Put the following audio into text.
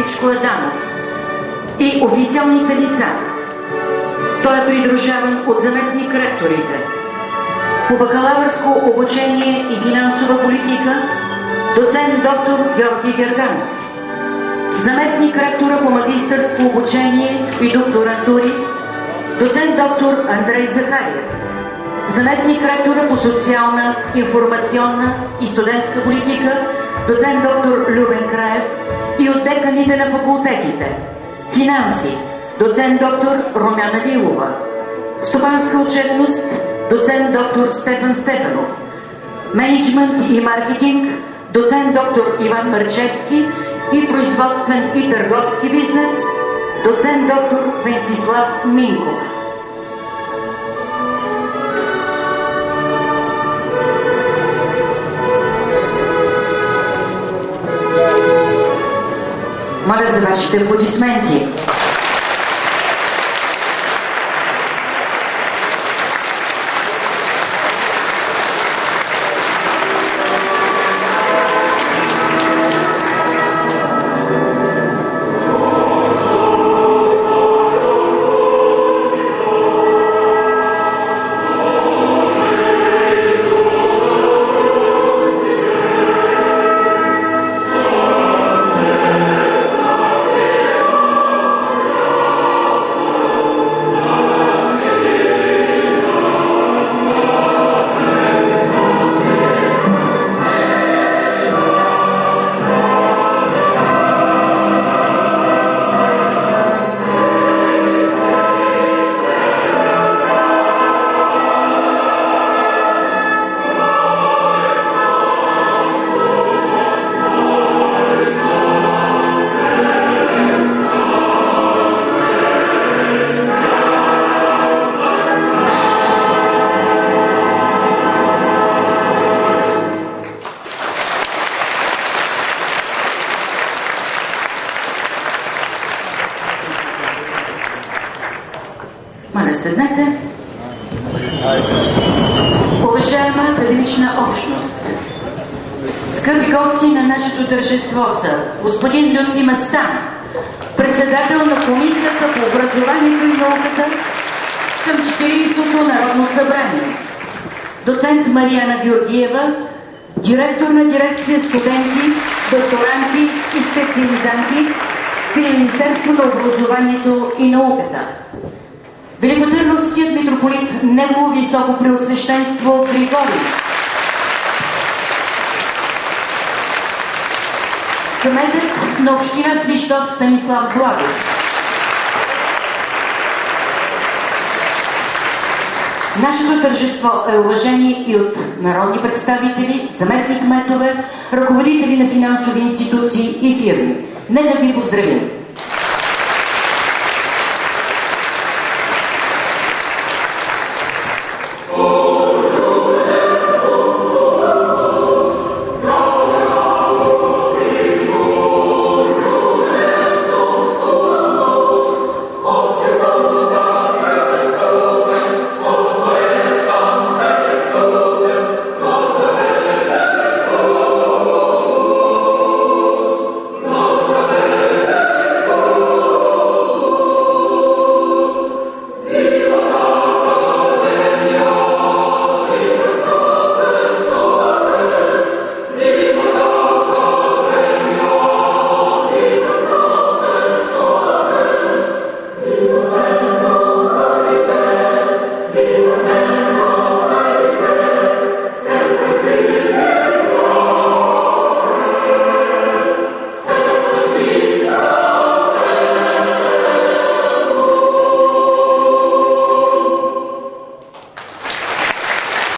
Величко Адамов и официалните лица. Той е придружаван от заместник-ректорите по бакалавърско обучение и финансова политика доцент доктор Георги Герганов, заместник-ректора по магистърско обучение и докторантури доцент доктор Андрей Захариев, заместник-ректора по социална, информационна и студентска политика доцент доктор Любен Краев и от деканите на факултетите финанси доцент доктор Румяна Лилова, стопанска отчетност доцент доктор Стефан Стефанов, мениджмънт и маркетинг доцент доктор Иван Марчевски и производствен и търговски бизнес доцент доктор Венцислав Минков. Моля за вашите аплодисменти. Моля, седнете. Уважаема академична общност, скъпи гости на нашето тържество са господин Лютви Местан, председател на Комисията по образованието и науката към 40-то Народно събрание, доцент Марияна Георгиева, директор на дирекция студенти, докторанти и специализанти в Министерство на образованието и науката, Великотърновският митрополит Негово Високо Преосвещенство Григорий, кметът на община Свищов Станислав Благов, нашето тържество е уважение и от народни представители, заместник-кметове, ръководители на финансови институции и фирми. Нека ги поздравим!